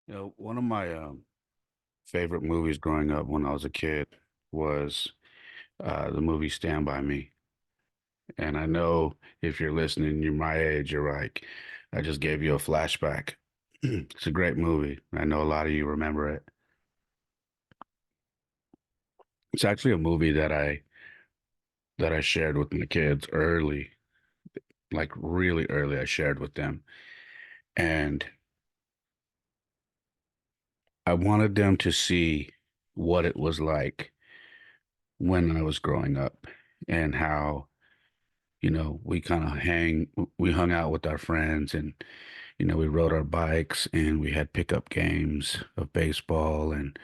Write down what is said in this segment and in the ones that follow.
One of my favorite movies growing up when I was a kid was the movie Stand By Me. And I know if you're listening, you're my age, you're like, I just gave you a flashback. It's a great movie. I know a lot of you remember it. It's actually a movie that I shared with my kids early, like really early. I shared with them, and I wanted them to see what it was like when I was growing up and how we kind of we hung out with our friends and, we rode our bikes and we had pickup games of baseball and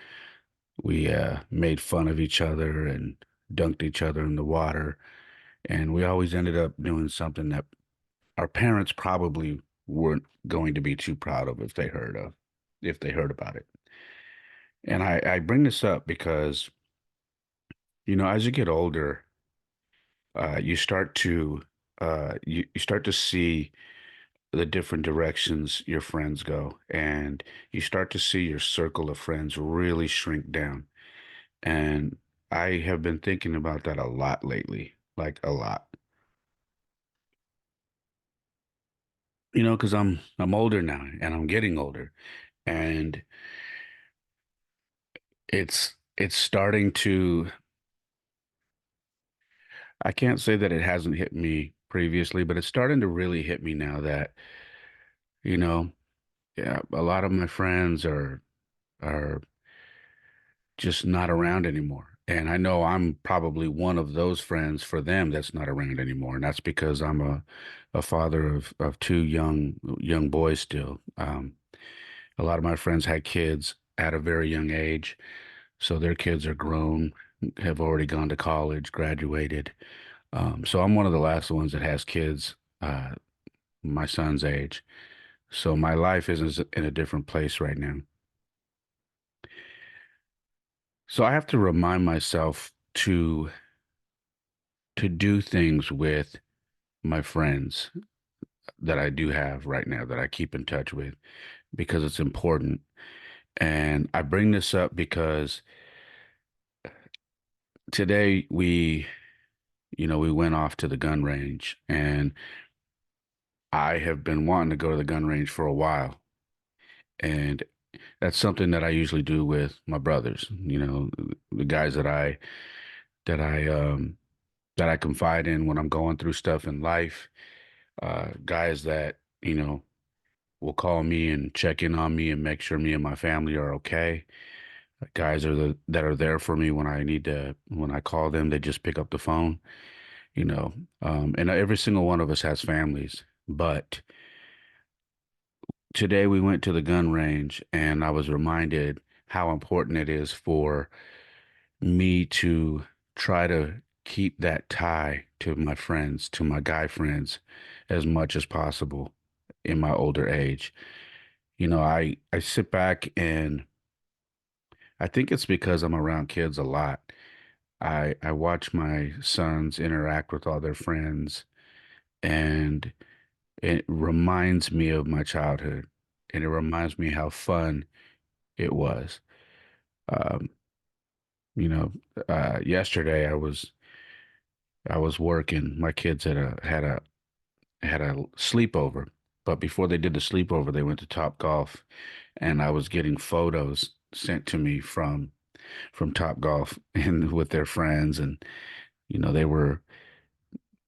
we made fun of each other and dunked each other in the water. And we always ended up doing something that our parents probably weren't going to be too proud of if they heard about it. And I bring this up because, as you get older, you start to you start to see the different directions your friends go, and you start to see your circle of friends really shrink down. And I have been thinking about that a lot lately, like a lot. Because I'm older now and I'm getting older, and it's starting to. I can't say that it hasn't hit me previously, but it's starting to really hit me now that, you know, yeah, a lot of my friends are just not around anymore. And I know I'm probably one of those friends for them that's not around anymore. And that's because I'm a father of two young boys still. A lot of my friends had kids at a very young age, so their kids are grown, have already gone to college, graduated. So I'm one of the last ones that has kids, my son's age. So my life is in a different place right now. So I have to remind myself to do things with my friends that I do have right now that I keep in touch with because it's important. And I bring this up because today we went off to the gun range and I have been wanting to go to the gun range for a while. And that's something that I usually do with my brothers, the guys that I that I confide in when I'm going through stuff in life, guys that, will call me and check in on me and make sure me and my family are okay. Guys that are there for me when I call them, they just pick up the phone, you know. And every single one of us has families, but today we went to the gun range and I was reminded how important it is for me to try to keep that tie to my friends, to my guy friends, as much as possible in my older age. I sit back and I think it's because I'm around kids a lot. I watch my sons interact with all their friends, and it reminds me of my childhood, and it reminds me how fun it was. Um, you know, Yesterday I was working. My kids had a sleepover, but before they did the sleepover, they went to Top Golf, and I was getting photos sent to me from Top Golf and with their friends, and you know they were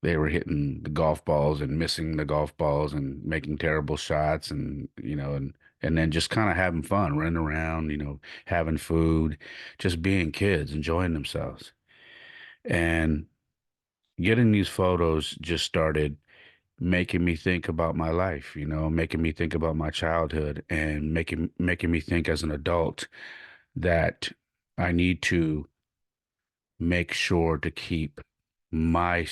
hitting the golf balls and missing the golf balls and making terrible shots, and and then just kind of having fun, running around, having food, just being kids, enjoying themselves, and getting these photos just started making me think about my life, making me think about my childhood and making me think as an adult that I need to make sure to keep my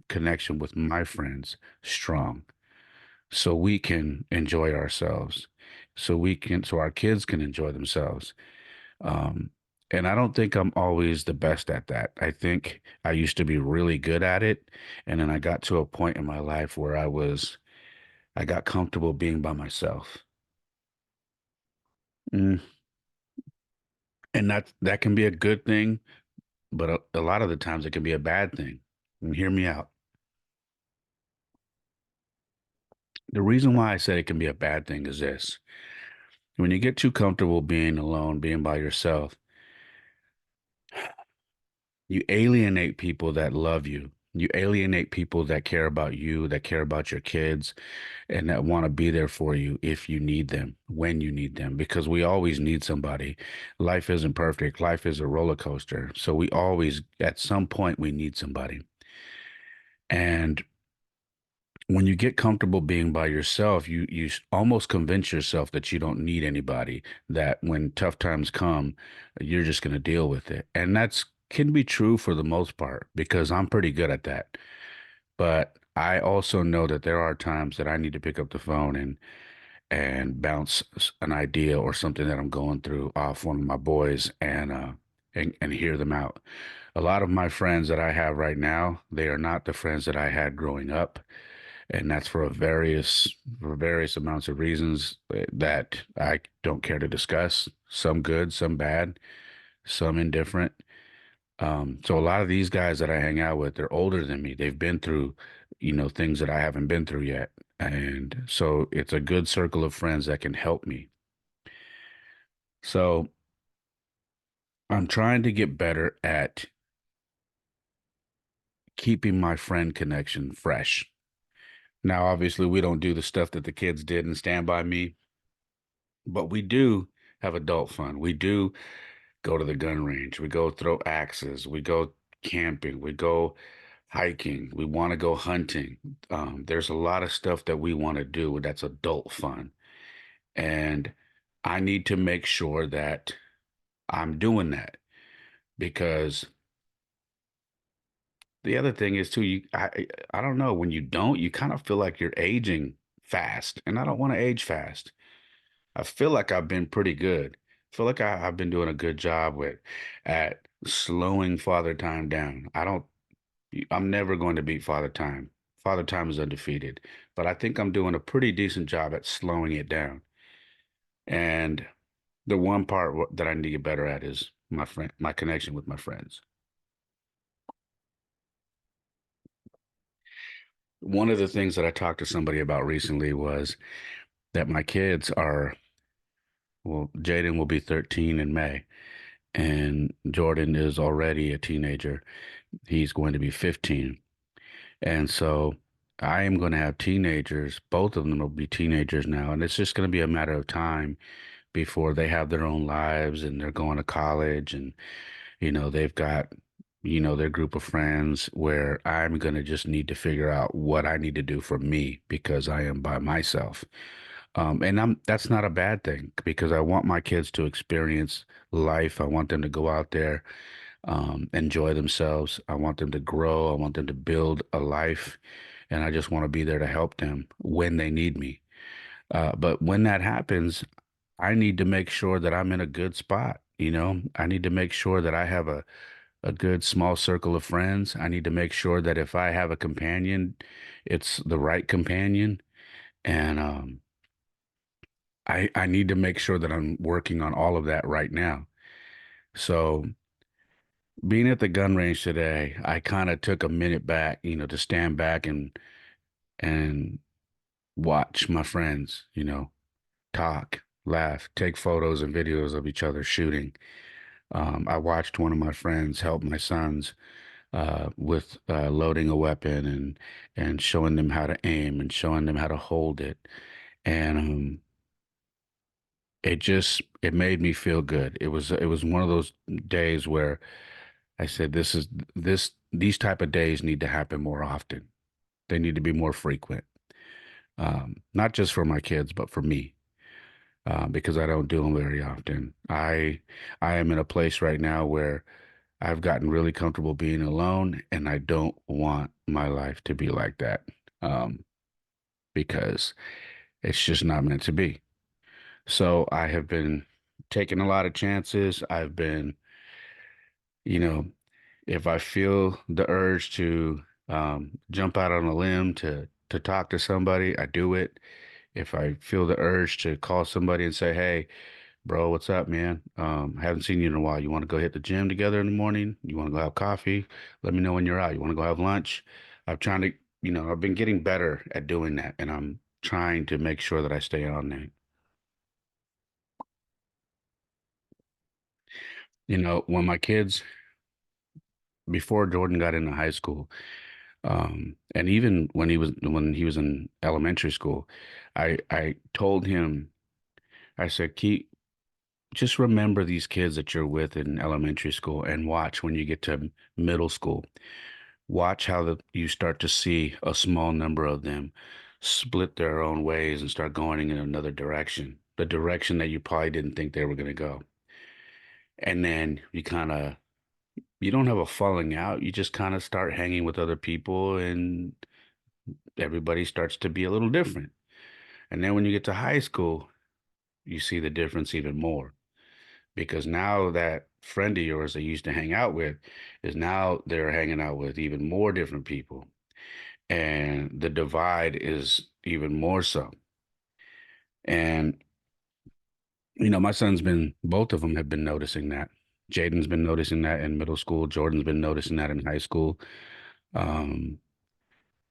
connection with my friends strong so we can enjoy ourselves, so our kids can enjoy themselves. um and I don't think I'm always the best at that. I think I used to be really good at it, and then I got to a point in my life where I got comfortable being by myself. Mm. And that can be a good thing, but a lot of the times it can be a bad thing. And hear me out. The reason why I said it can be a bad thing is this. When you get too comfortable being alone, being by yourself, you alienate people that love you. You alienate people that care about you, that care about your kids, and that want to be there for you if you need them, when you need them, because we always need somebody. Life isn't perfect. Life is a roller coaster. So we always, at some point, we need somebody. And when you get comfortable being by yourself, you almost convince yourself that you don't need anybody, that when tough times come, you're just going to deal with it. And that's can be true for the most part because I'm pretty good at that. But I also know that there are times that I need to pick up the phone and bounce an idea or something that I'm going through off one of my boys and hear them out. A lot of my friends that I have right now, they are not the friends that I had growing up, and that's for various amounts of reasons that I don't care to discuss. Some good, some bad, some indifferent. So a lot of these guys that I hang out with, they're older than me. They've been through, things that I haven't been through yet. And so it's a good circle of friends that can help me. So I'm trying to get better at keeping my friend connection fresh. Now, obviously, we don't do the stuff that the kids did and Stand By Me, but we do have adult fun. We do go to the gun range. We go throw axes. We go camping. We go hiking. We want to go hunting. There's a lot of stuff that we want to do that's adult fun. And I need to make sure that I'm doing that because the other thing is too, I don't know, when you don't, you kind of feel like you're aging fast. And I don't want to age fast. I feel like I've been pretty good. I feel like I've been doing a good job with at slowing Father Time down. I'm never going to beat Father Time. Father Time is undefeated, but I think I'm doing a pretty decent job at slowing it down. And the one part that I need to get better at is my connection with my friends. One of the things that I talked to somebody about recently was that my kids are, well, Jaden will be 13 in May, and Jordan is already a teenager. He's going to be 15. And so I am going to have teenagers. Both of them will be teenagers now. And it's just going to be a matter of time before they have their own lives and they're going to college and, they've got, their group of friends where I'm going to just need to figure out what I need to do for me because I am by myself. And that's not a bad thing because I want my kids to experience life. I want them to go out there, enjoy themselves. I want them to grow. I want them to build a life, and I just want to be there to help them when they need me. But when that happens, I need to make sure that I'm in a good spot. I need to make sure that I have a good small circle of friends. I need to make sure that if I have a companion, it's the right companion. And I need to make sure that I'm working on all of that right now. So being at the gun range today, I kind of took a minute back, to stand back and watch my friends, talk, laugh, take photos and videos of each other shooting. I watched one of my friends help my sons with loading a weapon and showing them how to aim and showing them how to hold it. And it made me feel good. It was one of those days where I said, these type of days need to happen more often. They need to be more frequent. Not just for my kids, but for me, because I don't do them very often. I am in a place right now where I've gotten really comfortable being alone, and I don't want my life to be like that, um, because it's just not meant to be. So I have been taking a lot of chances. I've been, you know, if I feel the urge to jump out on a limb to talk to somebody, I do it. If I feel the urge to call somebody and say, "Hey, Bro, what's up, man? Haven't seen you in a while. You want to go hit the gym together in the morning? You want to go have coffee? Let me know when you're out. You want to go have lunch? I'm trying to, I've been getting better at doing that, and I'm trying to make sure that I stay on that. When my kids, before Jordan got into high school, and even when he was in elementary school, I told him, I said, keep just remember these kids that you're with in elementary school and watch when you get to middle school. Watch how you start to see a small number of them split their own ways and start going in another direction, the direction that you probably didn't think they were going to go. And then you don't have a falling out. You just kind of start hanging with other people and everybody starts to be a little different. And then when you get to high school, you see the difference even more because now that friend of yours that you used to hang out with is now they're hanging out with even more different people. And the divide is even more so. And, my son's been, both of them have been noticing that. Jaden's been noticing that in middle school. Jordan's been noticing that in high school. Um,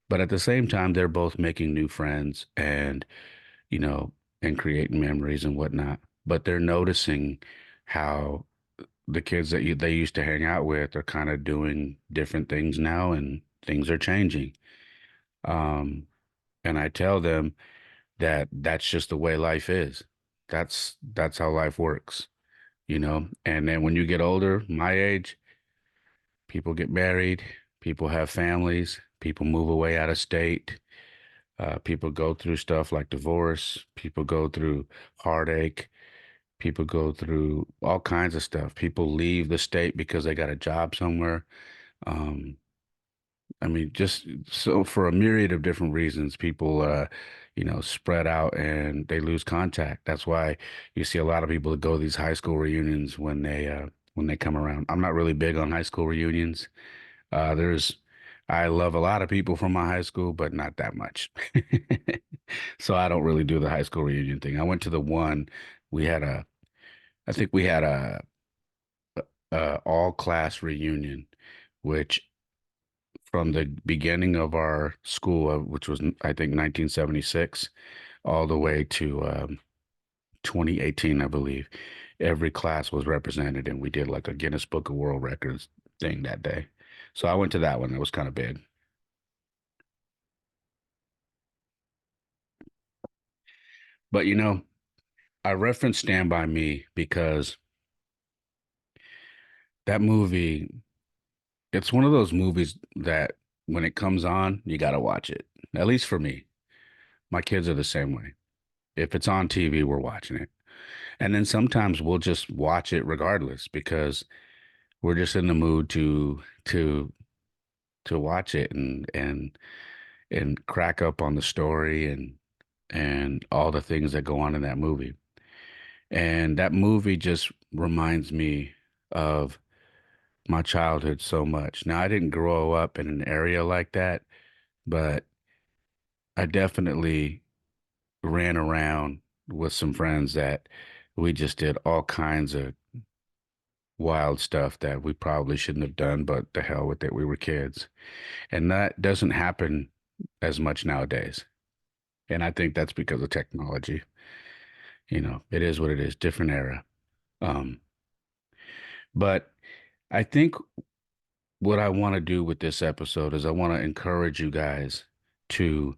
but at the same time, they're both making new friends you know, and creating memories and whatnot. But they're noticing how the kids that they used to hang out with are kind of doing different things now and things are changing. Um, and I tell them that that's just the way life is. That's how life works. And then when you get older, my age, people get married, people have families, people move away out of state. People go through stuff like divorce. People go through heartache. People go through all kinds of stuff. People leave the state because they got a job somewhere. Um, I mean, just so for a myriad of different reasons, people, spread out and they lose contact. That's why you see a lot of people that go to these high school reunions when they come around. I'm not really big on high school reunions. There's, I love a lot of people from my high school, but not that much. So I don't really do the high school reunion thing. I went to the one we had a, I think we had a all class reunion, which from the beginning of our school, which was I think 1976, all the way to 2018, I believe. Every class was represented, and we did like a Guinness Book of World Records thing that day. So I went to that one. It was kind of big. But I reference Stand By Me because that movie, it's one of those movies that when it comes on, you got to watch it. At least for me. My kids are the same way. If it's on TV, we're watching it. And then sometimes we'll just watch it regardless because we're just in the mood to watch it and crack up on the story and all the things that go on in that movie. And that movie just reminds me of my childhood so much. Now, I didn't grow up in an area like that, but I definitely ran around with some friends that we just did all kinds of wild stuff that we probably shouldn't have done, but the hell with it. We were kids. And that doesn't happen as much nowadays. And I think that's because of technology. It is what it is, different era. Um, but I think what I want to do with this episode is I want to encourage you guys to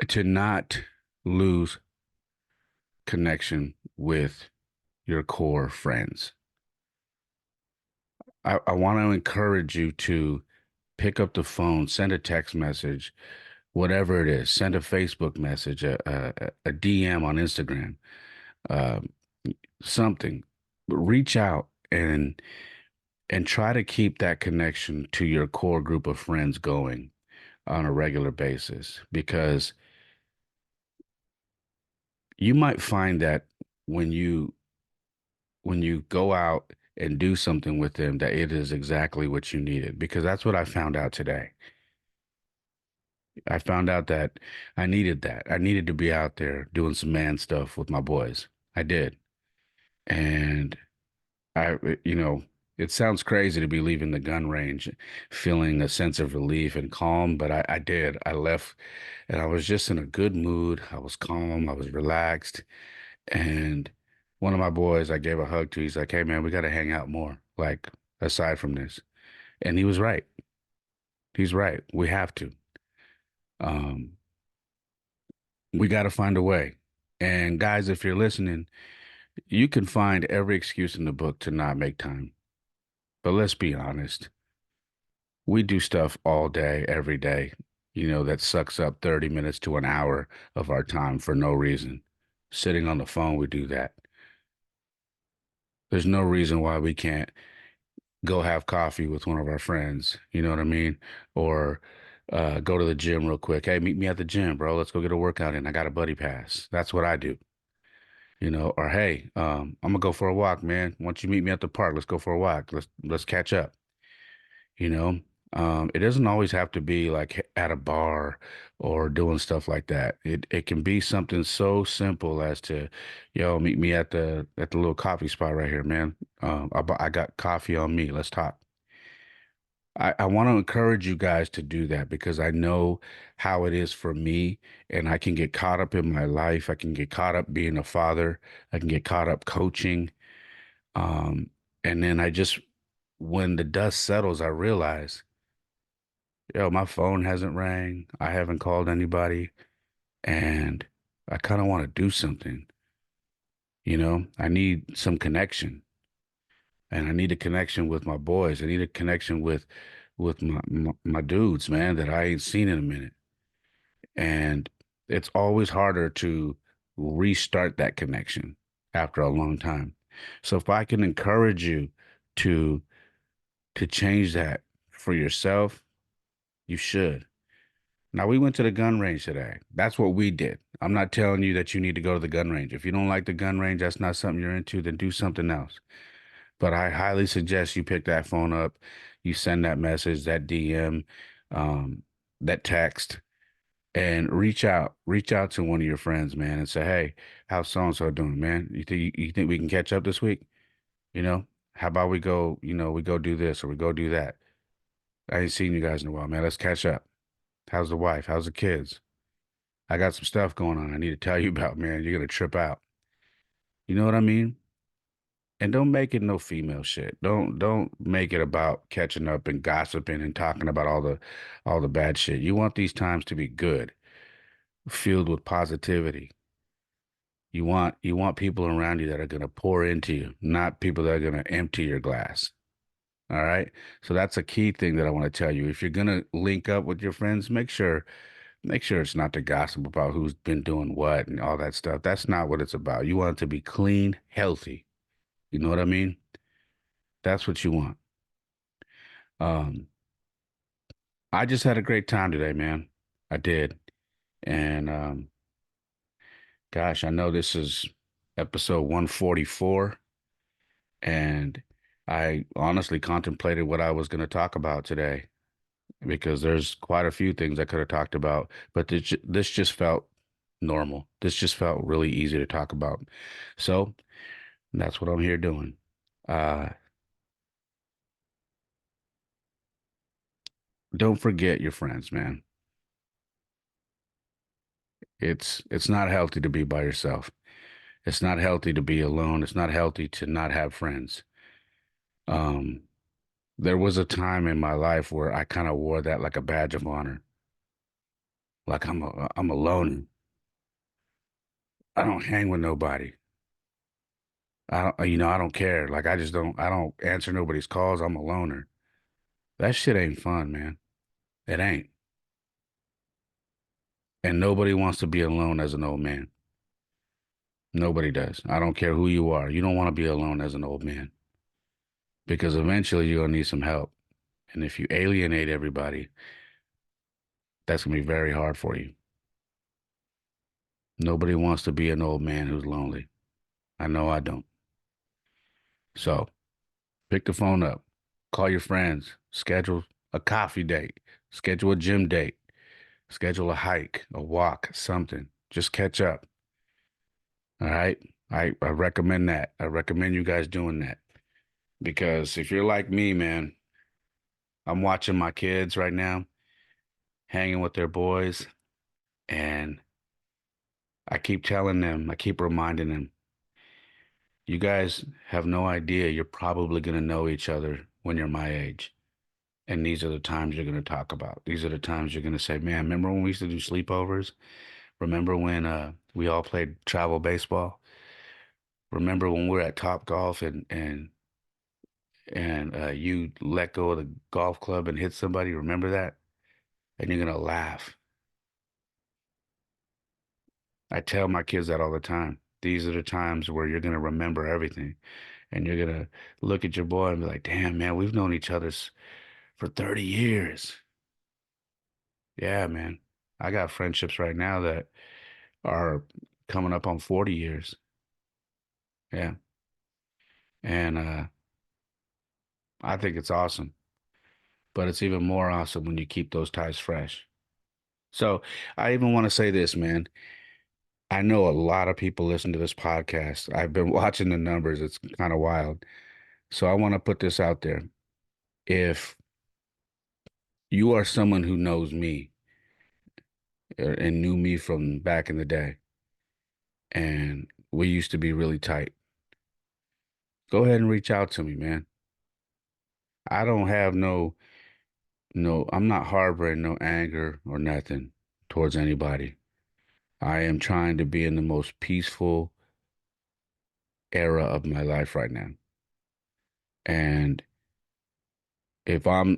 to not lose connection with your core friends. I want to encourage you to pick up the phone, send a text message, whatever it is, send a Facebook message, a DM on Instagram, uh, something. Reach out and try to keep that connection to your core group of friends going on a regular basis because you might find that when you go out and do something with them that it is exactly what you needed because that's what I found out today. I found out that I needed that. I needed to be out there doing some man stuff with my boys. I did. And you know, it sounds crazy to be leaving the gun range feeling a sense of relief and calm, but I did. I left and I was just in a good mood. I was calm. I was relaxed. And one of my boys I gave a hug to, he's like, "Hey man, we got to hang out more, like aside from this." And he was right. He's right. We have to. Um, we got to find a way. And guys, if you're listening, you can find every excuse in the book to not make time. But let's be honest. We do stuff all day, every day, that sucks up 30 minutes to an hour of our time for no reason. Sitting on the phone, we do that. There's no reason why we can't go have coffee with one of our friends. You know what I mean? Or go to the gym real quick. Hey, meet me at the gym, bro. Let's go get a workout in. I got a buddy pass. That's what I do. Or hey, I'm gonna go for a walk, man. Once you meet me at the park, let's go for a walk. Let's catch up. you know. It doesn't always have to be like at a bar or doing stuff like that. It can be something so simple as to, yo, meet me at the little coffee spot right here, man. I got coffee on me. Let's talk. I want to encourage you guys to do that because I know how it is for me, and I can get caught up in my life. I can get caught up being a father. I can get caught up coaching. Um, and then when the dust settles, I realize, yo, my phone hasn't rang. I haven't called anybody, and I kind of want to do something. I need some connection, and I need a connection with my boys. I need a connection with my dudes, man, that I ain't seen in a minute. And it's always harder to restart that connection after a long time. So if I can encourage you to change that for yourself, you should. Now, we went to the gun range today. That's what we did. I'm not telling you that you need to go to the gun range. If you don't like the gun range, that's not something you're into, then do something else. But I highly suggest you pick that phone up, you send that message, that DM, um, that text, and reach out to one of your friends, man, and say, "Hey, how's so and so doing, man? You think we can catch up this week? You know, how about we go, we go do this or we go do that? I ain't seen you guys in a while, man. Let's catch up. How's the wife? How's the kids? I got some stuff going on I need to tell you about, man. You're gonna trip out. You know what I mean? And don't make it no female shit. Don't make it about catching up and gossiping and talking about all the bad shit. You want these times to be good, filled with positivity. You want people around you that are gonna pour into you, not people that are gonna empty your glass. All right. So that's a key thing that I want to tell you. If you're gonna link up with your friends, make sure it's not to gossip about who's been doing what and all that stuff. That's not what it's about. You want it to be clean, healthy. You know what I mean? That's what you want. Um, I just had a great time today, man. I did. And gosh, I know this is episode 144, and I honestly contemplated what I was going to talk about today because there's quite a few things I could have talked about, but this just felt normal. This just felt really easy to talk about. So that's what I'm here doing. Uh, don't forget your friends, man. It's not healthy to be by yourself. It's not healthy to be alone. It's not healthy to not have friends. Um, there was a time in my life where I kind of wore that like a badge of honor. Like I'm alone. I don't hang with nobody. I don't care. Like I don't answer nobody's calls. I'm a loner. That shit ain't fun, man. It ain't. And nobody wants to be alone as an old man. Nobody does. I don't care who you are. You don't want to be alone as an old man because eventually you're gonna need some help. And if you alienate everybody, that's gonna be very hard for you. Nobody wants to be an old man who's lonely. I know I don't. So pick the phone up, call your friends, schedule a coffee date, schedule a gym date, Schedule a hike, a walk, something. Just catch up. All right. I recommend that. I recommend you guys doing that because if you're like me, man, I'm watching my kids right now, hanging with their boys, and I keep telling them, I keep reminding them, you guys have no idea you're probably going to know each other when you're my age. And these are the times you're going to talk about. These are the times you're going to say, man, remember when we used to do sleepovers? Remember when we all played travel baseball? Remember when we were at Top Golf and you let go of the golf club and hit somebody? Remember that? And you're going to laugh. I tell my kids that all the time. These are the times where you're going to remember everything. And you're going to look at your boy and be like, damn, man, we've known each other for 30 years. Yeah, man. I got friendships right now that are coming up on 40 years. Yeah. And I think it's awesome. But it's even more awesome when you keep those ties fresh. So I even want to say this, man. I know a lot of people listen to this podcast. I've been watching the numbers. It's kind of wild. So I want to put this out there. If you are someone who knows me and knew me from back in the day, and we used to be really tight, go ahead and reach out to me, man. I don't have I'm not harboring no anger or nothing towards anybody. I am trying to be in the most peaceful era of my life right now. And if I'm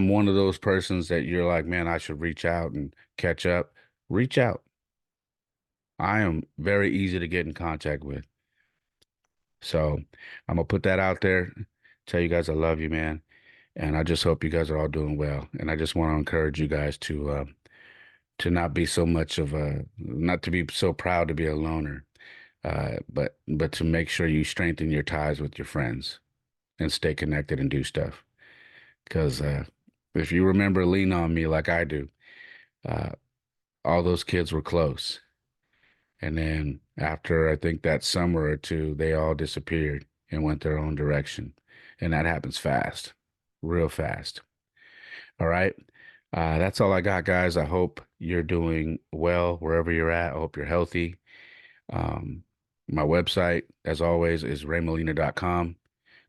one of those persons that you're like, man, I should reach out and catch up, reach out. I am very easy to get in contact with. So I'm gonna put that out there. Tell you guys I love you, man. And I just hope you guys are all doing well. And I just want to encourage you guys to not be so much of a not to be so proud to be a loner, but to make sure you strengthen your ties with your friends and stay connected and do stuff. Because if you remember Lean On Me like I do, uh, all those kids were close. And then after I think that summer or two, they all disappeared and went their own direction. And that happens fast, real fast. All right. That's all I got, guys. I hope you're doing well wherever you're at. I hope you're healthy. Um, my website, as always, is raymolina.com.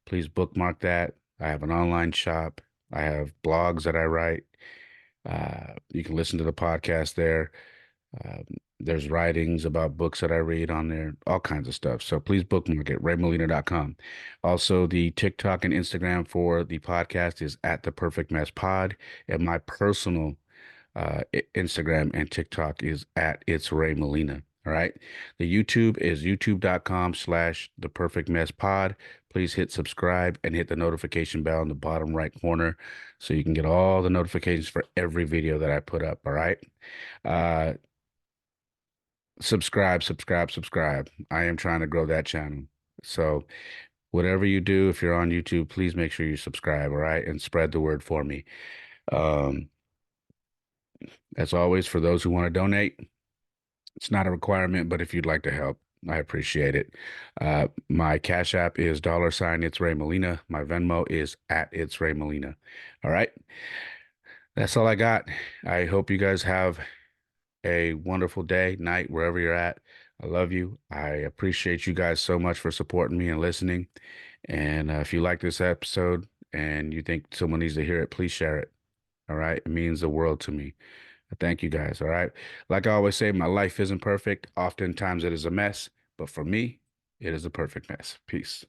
Please bookmark that. I have an online shop. I have blogs that I write. You can listen to the podcast there. Um, there's writings about books that I read on there, all kinds of stuff. So please bookmark it, raymolina.com. Also, the TikTok and Instagram for the podcast is at the Perfect Mess Pod. And my personal Instagram and TikTok is at It's Ray Molina. All right. The YouTube is youtube.com/, the perfect mess pod. Please hit subscribe and hit the notification bell in the bottom right corner so you can get all the notifications for every video that I put up. All right. Uh, subscribe. I am trying to grow that channel. So whatever you do, if you're on YouTube, please make sure you subscribe. All right. And spread the word for me. Um, as always, for those who want to donate, it's not a requirement, but if you'd like to help, I appreciate it. My Cash App is $ It's Ray Molina. My Venmo is at It's Ray Molina. All right. That's all I got. I hope you guys have a wonderful day, night, wherever you're at. I love you. I appreciate you guys so much for supporting me and listening. And if you like this episode and you think someone needs to hear it, please share it. All right. It means the world to me. Thank you guys. All right. Like I always say, my life isn't perfect. Oftentimes it is a mess, but for me, it is a perfect mess. Peace.